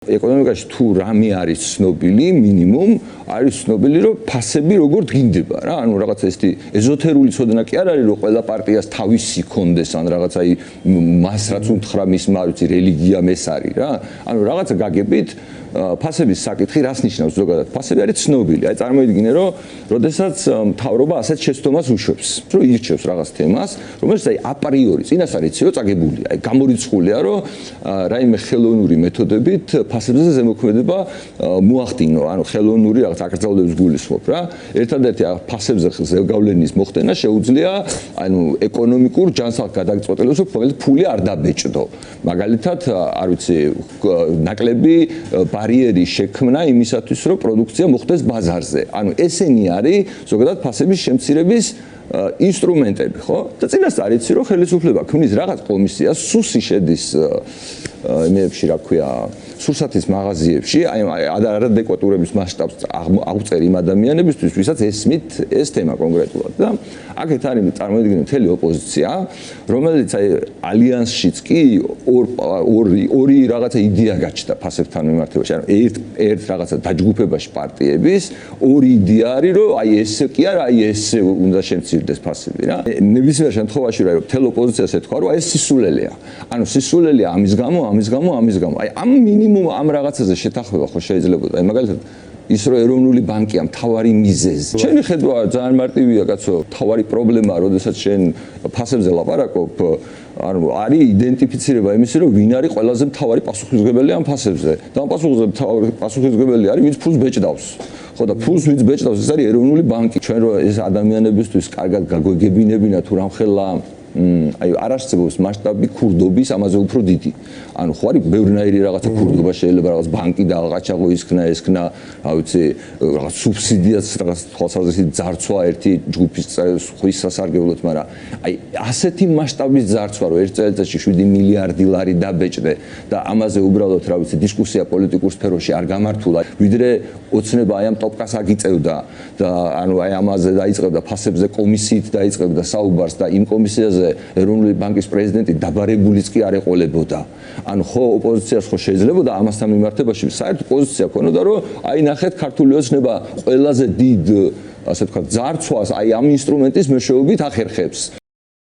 ეკონომიკაში თუ რამე არის ცნობილი, მინიმუმ არის ცნობილი, რომ ფასები როგორ დგინდება რა. ანუ რაღაც ესეთი ეზოთერული ცოდნა კი არ არის, რომ ყველა პარტიას თავისი კონდეს, ან რაღაც აი მას რაც უთხრა მის მარიცი რელიგიამ ეს არის რა. ანუ რაღაცა გაგებით ფასების საკითხი რას ნიშნავს ზოგადად? ფასები არის ცნობილი. აი წარმოიდგინე, რომ როდესაც მთავრობა ასეთ შეცდომას უშვებს, რომ ირჩევს რაღაც თემას, რომელსაც აი აპრიორი წინასწარ იცი, რომ წაგებულია. აი გამორიცხულია, რომ რაიმე ხელოვნური მეთოდებით ფასებზე ზემოქმედება მოახდინო, ანუ ხელოვნური რაღაც აკრძალვებს გულისხმობ რა. ერთადერთი ფასებზე ზეგავლენის მოხდენა შეუძლია, ანუ ეკონომიკურ ჯანსაღ გადაწყვეტილებას, რომელიც ფული არ დაბეჭდო. მაგალითად, არ ვიცი, ნაკლები ბარიერის შექმნა იმისათვის, რომ პროდუქცია მოხდეს ბაზარზე. ანუ ესენი არის ზოგადად ფასების შემცირების ინსტრუმენტები, ხო? და წინასწარ იცი, რომ ხელისუფლება ქმნის რაღაც კომისიას, სუსი შედის იმეებში, რა ქვია, სურსათის მაღაზიებში, აი არადეკვატურების მასშტაბს აღწერ იმ ადამიანებისთვის, ვისაც ესმით ეს თემა კონკრეტულად და აქეთ არის წარმოიდგინე მთელი ოპოზიცია, რომელიც აი ალიანსშიც კი ორი რაღაცა იდეა გაჩნდა ფასებთან მიმართებაში, ანუ ერთ რაღაცა დაჯგუფებაში პარტიების ორი იდეა არის, რომ აი ესე კი არა, აი ესე უნდა შემცირდეს ფასები რა. ნებისმიერ შემთხვევაში რა მთელ ოპოზიციას ეთქვა, რომ აი ეს სისულელეა. ანუ სისულელეა ამის გამო. აი ამ მინიმუმ ამ რაღაცაზე შეთანხმება ხო შეიძლებოდა. აი მაგალითად ის რომ ეროვნული ბანკია მთავარი მიზეზი. ჩემი ხედვა ძალიან მარტივია, კაცო, მთავარი პრობლემაა, როდესაც შენ ფასებზე ლაპარაკობ, ანუ არის იდენტიფიცირება იმისი, რომ ვინ არის ყველაზე მთავარი პასუხისმგებელი ამ ფასებზე. და ამ პასუხისმგებელი არის, ვინც ფულს ბეჭდავს. ხო და ფულს ვინც ბეჭდავს, ეს არის ეროვნული ბანკი. ჩვენ რო ეს ადამიანებისთვის კარგად გაგვეგებინებინა თუ რამხელა აი არ არსებობს მასშტაბი ქურდობის ამაზე უფრო დიდი. ანუ ხო არის ბევრნაირი რაღაცა ქურდობა შეიძლება რაღაც ბანკი და აღაჩაღო ისქნა, რა ვიცი, რაღაც სუბსიდიაც რაღაც თვალსაზრისით ძარცვა ერთი ჯგუფის ხვის სასარგებლოდ, მაგრამ აი ასეთი მასშტაბის ძარცვა, რომ ერთ წელიწადში 7 მილიარდი ლარი დაბეჭდე და ამაზე უბრალოდ რა ვიცი დისკუსია პოლიტიკურ სფეროში არ გამართულა, ვიდრე ოცნება აი ამ ტოპკას აგიწევდა და ანუ აი ამაზე დაიწყებდა ფასებზე კომისიით დაიწყებდა საუბარს და იმ კომისიაზე ეროვნული ბანკის პრეზიდენტი დაბარებულიც კი არ ეყოლებოდა. ანუ ხო ოპოზიციას ხო შეიძლებოდა ამასთან მიმართებაში საერთო პოზიცია ქონოდა, რომ აი ნახეთ ქართული ოცნება ყველაზე დიდ ასე ვთქვათ ძარცვას აი ამ ინსტრუმენტის მეშვეობით ახერხებს.